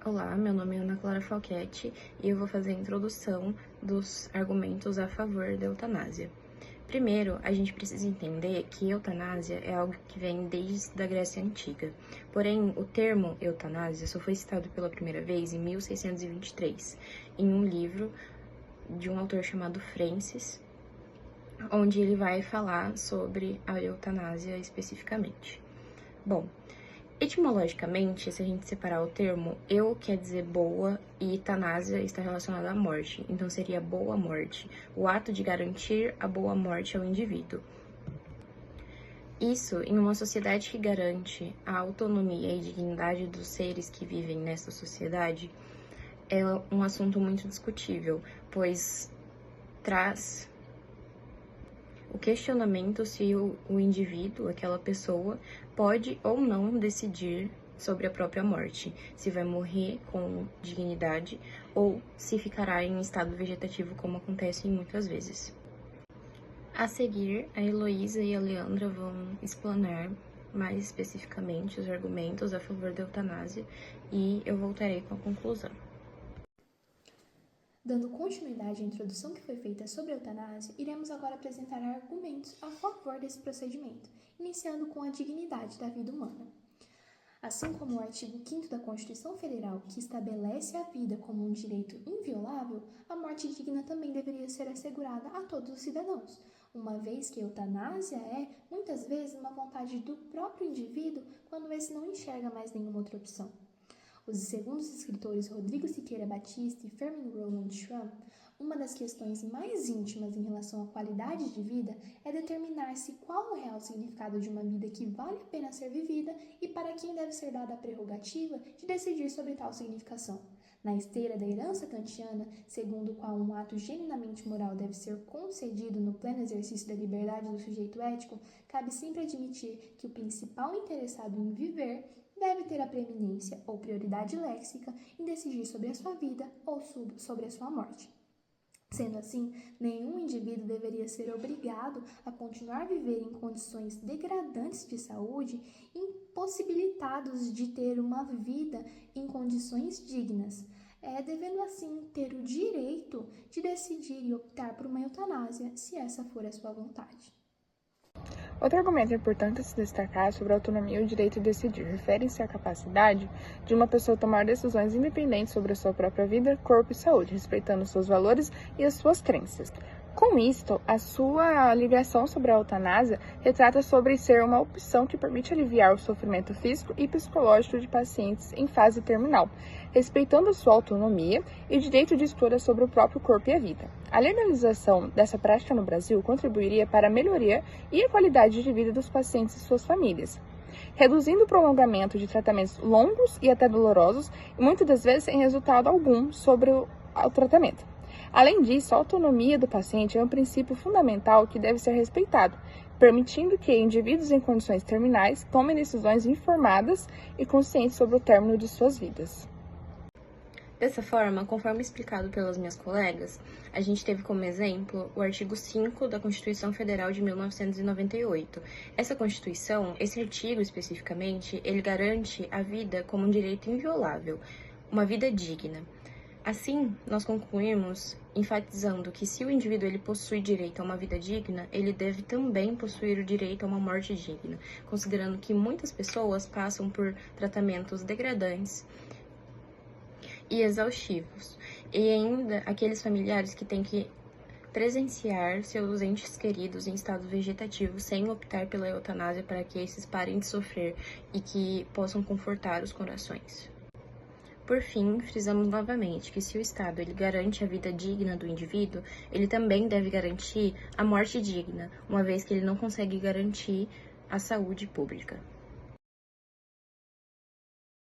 Olá, meu nome é Ana Clara Falquete e eu vou fazer a introdução dos argumentos a favor da eutanásia. Primeiro, a gente precisa entender que eutanásia é algo que vem desde a Grécia Antiga. Porém, o termo eutanásia só foi citado pela primeira vez em 1623, em um livro de um autor chamado Francis, onde ele vai falar sobre a eutanásia especificamente. Bom, etimologicamente, se a gente separar o termo, eu quer dizer boa e tanásia está relacionada à morte, então seria boa morte, o ato de garantir a boa morte ao indivíduo. Isso, em uma sociedade que garante a autonomia e dignidade dos seres que vivem nessa sociedade, é um assunto muito discutível, pois traz o questionamento se o indivíduo, aquela pessoa, pode ou não decidir sobre a própria morte, se vai morrer com dignidade ou se ficará em estado vegetativo, como acontece muitas vezes. A seguir, a Heloísa e a Leandra vão explanar mais especificamente os argumentos a favor da eutanásia e eu voltarei com a conclusão. Dando continuidade à introdução que foi feita sobre a eutanásia, iremos agora apresentar argumentos a favor desse procedimento, iniciando com a dignidade da vida humana. Assim como o artigo 5º da Constituição Federal, que estabelece a vida como um direito inviolável, a morte digna também deveria ser assegurada a todos os cidadãos, uma vez que a eutanásia é, muitas vezes, uma vontade do próprio indivíduo quando esse não enxerga mais nenhuma outra opção. Segundo os escritores Rodrigo Siqueira Batista e Fermin Roland Schramm, uma das questões mais íntimas em relação à qualidade de vida é determinar-se qual o real significado de uma vida que vale a pena ser vivida e para quem deve ser dada a prerrogativa de decidir sobre tal significação. Na esteira da herança kantiana, segundo o qual um ato genuinamente moral deve ser concedido no pleno exercício da liberdade do sujeito ético, cabe sempre admitir que o principal interessado em viver deve ter a preeminência ou prioridade léxica em decidir sobre a sua vida ou sobre a sua morte. Sendo assim, nenhum indivíduo deveria ser obrigado a continuar a viver em condições degradantes de saúde, impossibilitados de ter uma vida em condições dignas, devendo assim ter o direito de decidir e optar por uma eutanásia, se essa for a sua vontade. Outro argumento importante a se destacar sobre a autonomia e o direito de decidir refere-se à capacidade de uma pessoa tomar decisões independentes sobre a sua própria vida, corpo e saúde, respeitando seus valores e as suas crenças. Com isto, a sua ligação sobre a eutanásia retrata sobre ser uma opção que permite aliviar o sofrimento físico e psicológico de pacientes em fase terminal, respeitando a sua autonomia e o direito de escolha sobre o próprio corpo e a vida. A legalização dessa prática no Brasil contribuiria para a melhoria e a qualidade de vida dos pacientes e suas famílias, reduzindo o prolongamento de tratamentos longos e até dolorosos, e muitas das vezes sem resultado algum sobre o tratamento. Além disso, a autonomia do paciente é um princípio fundamental que deve ser respeitado, permitindo que indivíduos em condições terminais tomem decisões informadas e conscientes sobre o término de suas vidas. Dessa forma, conforme explicado pelas minhas colegas, a gente teve como exemplo o artigo 5 da Constituição Federal de 1998. Essa Constituição, esse artigo especificamente, ele garante a vida como um direito inviolável, uma vida digna. Assim, nós concluímos enfatizando que se o indivíduo ele possui direito a uma vida digna, ele deve também possuir o direito a uma morte digna, considerando que muitas pessoas passam por tratamentos degradantes e exaustivos, e ainda aqueles familiares que têm que presenciar seus entes queridos em estado vegetativo sem optar pela eutanásia para que esses parem de sofrer e que possam confortar os corações. Por fim, frisamos novamente que se o Estado ele garante a vida digna do indivíduo, ele também deve garantir a morte digna, uma vez que ele não consegue garantir a saúde pública.